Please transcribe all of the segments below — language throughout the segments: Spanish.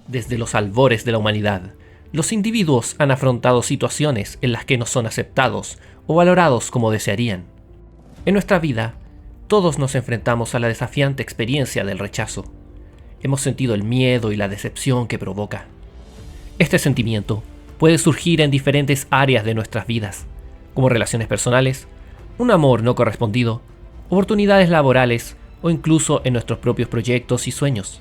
Desde los albores de la humanidad, los individuos han afrontado situaciones en las que no son aceptados o valorados como desearían. En nuestra vida, todos nos enfrentamos a la desafiante experiencia del rechazo. Hemos sentido el miedo y la decepción que provoca. Este sentimiento puede surgir en diferentes áreas de nuestras vidas, como relaciones personales, un amor no correspondido, oportunidades laborales o incluso en nuestros propios proyectos y sueños.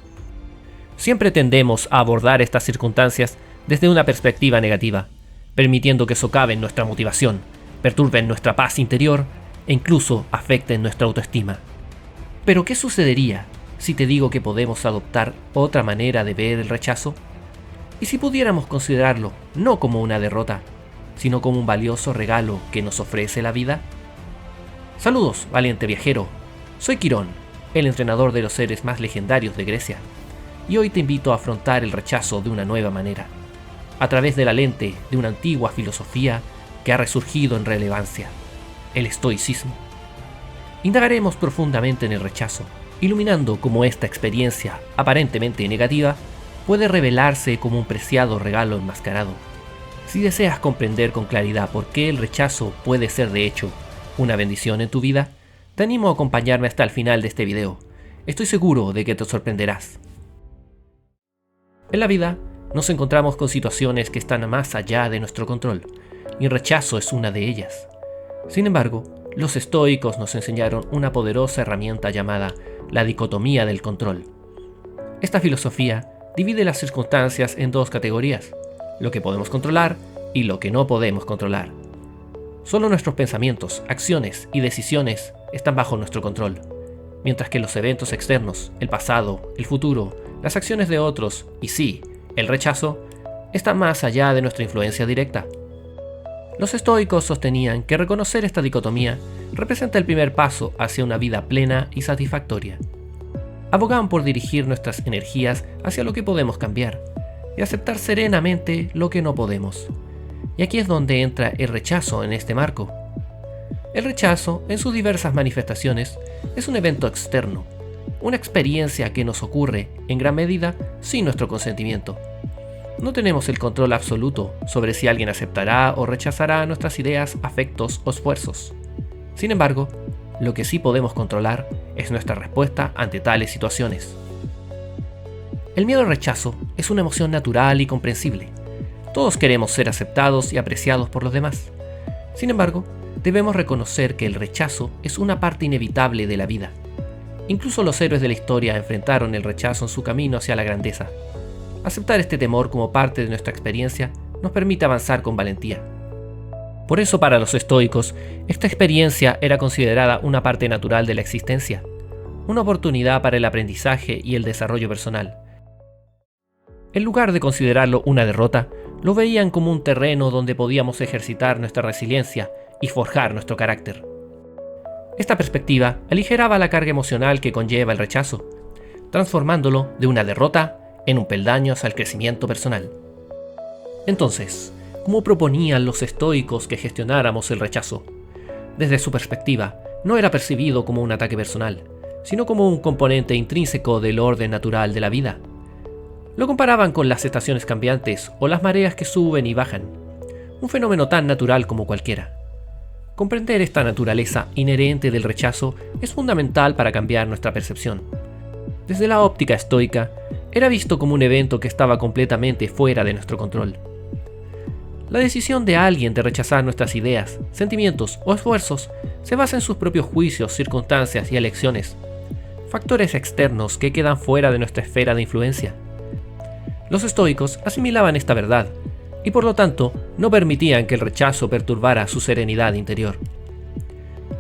Siempre tendemos a abordar estas circunstancias desde una perspectiva negativa, permitiendo que socaven nuestra motivación, perturben nuestra paz interior e incluso afecten nuestra autoestima. Pero ¿qué sucedería si te digo que podemos adoptar otra manera de ver el rechazo? ¿Y si pudiéramos considerarlo no como una derrota, sino como un valioso regalo que nos ofrece la vida? Saludos, valiente viajero. Soy Quirón, el entrenador de los seres más legendarios de Grecia, y hoy te invito a afrontar el rechazo de una nueva manera, a través de la lente de una antigua filosofía que ha resurgido en relevancia, el estoicismo. Indagaremos profundamente en el rechazo, iluminando cómo esta experiencia, aparentemente negativa, puede revelarse como un preciado regalo enmascarado. Si deseas comprender con claridad por qué el rechazo puede ser de hecho una bendición en tu vida, te animo a acompañarme hasta el final de este video. Estoy seguro de que te sorprenderás. En la vida, nos encontramos con situaciones que están más allá de nuestro control, y el rechazo es una de ellas. Sin embargo, los estoicos nos enseñaron una poderosa herramienta llamada la dicotomía del control. Esta filosofía divide las circunstancias en dos categorías: lo que podemos controlar y lo que no podemos controlar. Solo nuestros pensamientos, acciones y decisiones están bajo nuestro control, mientras que los eventos externos, el pasado, el futuro, las acciones de otros y sí, el rechazo, están más allá de nuestra influencia directa. Los estoicos sostenían que reconocer esta dicotomía representa el primer paso hacia una vida plena y satisfactoria. Abogaban por dirigir nuestras energías hacia lo que podemos cambiar y aceptar serenamente lo que no podemos. Y aquí es donde entra el rechazo en este marco. El rechazo, en sus diversas manifestaciones, es un evento externo, una experiencia que nos ocurre, en gran medida, sin nuestro consentimiento. No tenemos el control absoluto sobre si alguien aceptará o rechazará nuestras ideas, afectos o esfuerzos. Sin embargo, lo que sí podemos controlar es nuestra respuesta ante tales situaciones. El miedo al rechazo es una emoción natural y comprensible. Todos queremos ser aceptados y apreciados por los demás. Sin embargo, debemos reconocer que el rechazo es una parte inevitable de la vida. Incluso los héroes de la historia enfrentaron el rechazo en su camino hacia la grandeza. Aceptar este temor como parte de nuestra experiencia nos permite avanzar con valentía. Por eso, para los estoicos, esta experiencia era considerada una parte natural de la existencia, una oportunidad para el aprendizaje y el desarrollo personal. En lugar de considerarlo una derrota, lo veían como un terreno donde podíamos ejercitar nuestra resiliencia y forjar nuestro carácter. Esta perspectiva aligeraba la carga emocional que conlleva el rechazo, transformándolo de una derrota en un peldaño hacia el crecimiento personal. Entonces, ¿cómo proponían los estoicos que gestionáramos el rechazo? Desde su perspectiva, no era percibido como un ataque personal, sino como un componente intrínseco del orden natural de la vida. Lo comparaban con las estaciones cambiantes o las mareas que suben y bajan, un fenómeno tan natural como cualquiera. Comprender esta naturaleza inherente del rechazo es fundamental para cambiar nuestra percepción. Desde la óptica estoica, era visto como un evento que estaba completamente fuera de nuestro control. La decisión de alguien de rechazar nuestras ideas, sentimientos o esfuerzos se basa en sus propios juicios, circunstancias y elecciones, factores externos que quedan fuera de nuestra esfera de influencia. Los estoicos asimilaban esta verdad y por lo tanto no permitían que el rechazo perturbara su serenidad interior.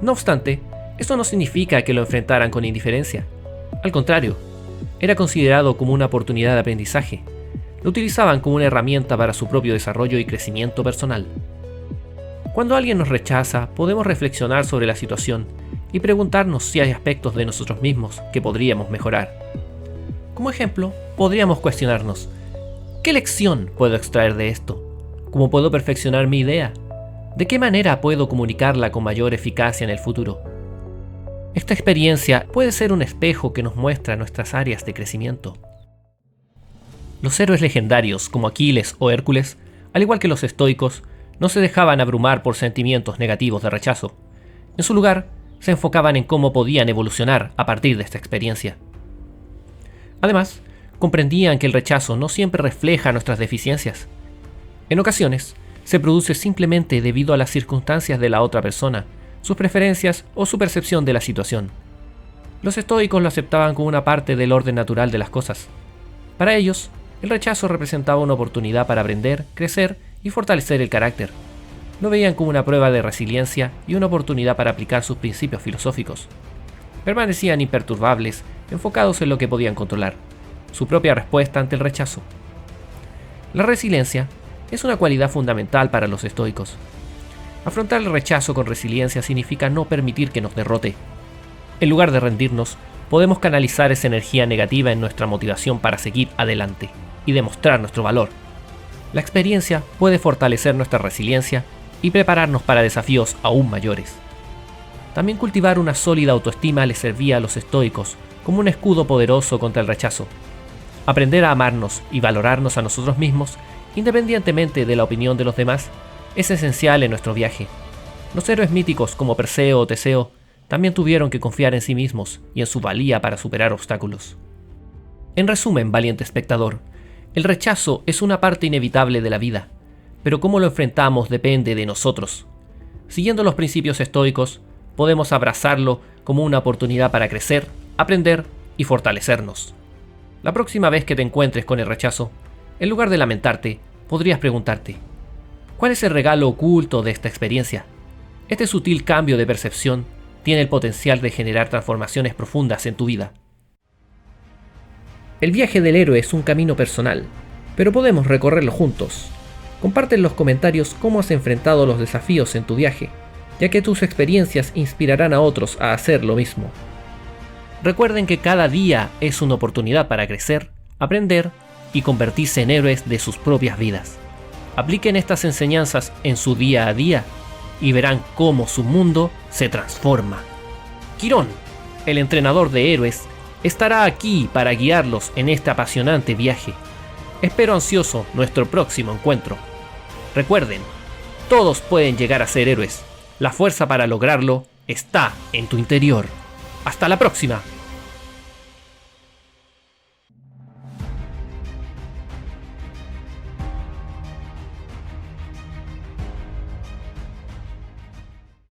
No obstante, esto no significa que lo enfrentaran con indiferencia. Al contrario, era considerado como una oportunidad de aprendizaje. Lo utilizaban como una herramienta para su propio desarrollo y crecimiento personal. Cuando alguien nos rechaza, podemos reflexionar sobre la situación y preguntarnos si hay aspectos de nosotros mismos que podríamos mejorar. Como ejemplo, podríamos cuestionarnos: ¿qué lección puedo extraer de esto? ¿Cómo puedo perfeccionar mi idea? ¿De qué manera puedo comunicarla con mayor eficacia en el futuro? Esta experiencia puede ser un espejo que nos muestra nuestras áreas de crecimiento. Los héroes legendarios como Aquiles o Hércules, al igual que los estoicos, no se dejaban abrumar por sentimientos negativos de rechazo. En su lugar, se enfocaban en cómo podían evolucionar a partir de esta experiencia. Además, comprendían que el rechazo no siempre refleja nuestras deficiencias. En ocasiones, se produce simplemente debido a las circunstancias de la otra persona, sus preferencias o su percepción de la situación. Los estoicos lo aceptaban como una parte del orden natural de las cosas. Para ellos, el rechazo representaba una oportunidad para aprender, crecer y fortalecer el carácter. Lo veían como una prueba de resiliencia y una oportunidad para aplicar sus principios filosóficos. Permanecían imperturbables, enfocados en lo que podían controlar, su propia respuesta ante el rechazo. La resiliencia es una cualidad fundamental para los estoicos. Afrontar el rechazo con resiliencia significa no permitir que nos derrote. En lugar de rendirnos, podemos canalizar esa energía negativa en nuestra motivación para seguir adelante y demostrar nuestro valor. La experiencia puede fortalecer nuestra resiliencia y prepararnos para desafíos aún mayores. También cultivar una sólida autoestima les servía a los estoicos como un escudo poderoso contra el rechazo. Aprender a amarnos y valorarnos a nosotros mismos, independientemente de la opinión de los demás, es esencial en nuestro viaje. Los héroes míticos como Perseo o Teseo también tuvieron que confiar en sí mismos y en su valía para superar obstáculos. En resumen, valiente espectador, el rechazo es una parte inevitable de la vida, pero cómo lo enfrentamos depende de nosotros. Siguiendo los principios estoicos, podemos abrazarlo como una oportunidad para crecer, aprender y fortalecernos. La próxima vez que te encuentres con el rechazo, en lugar de lamentarte, podrías preguntarte: ¿cuál es el regalo oculto de esta experiencia? Este sutil cambio de percepción tiene el potencial de generar transformaciones profundas en tu vida. El viaje del héroe es un camino personal, pero podemos recorrerlo juntos. Comparte en los comentarios cómo has enfrentado los desafíos en tu viaje, ya que tus experiencias inspirarán a otros a hacer lo mismo. Recuerden que cada día es una oportunidad para crecer, aprender y convertirse en héroes de sus propias vidas. Apliquen estas enseñanzas en su día a día y verán cómo su mundo se transforma. Quirón, el entrenador de héroes, estará aquí para guiarlos en este apasionante viaje. Espero ansioso nuestro próximo encuentro. Recuerden, todos pueden llegar a ser héroes. La fuerza para lograrlo está en tu interior. ¡Hasta la próxima!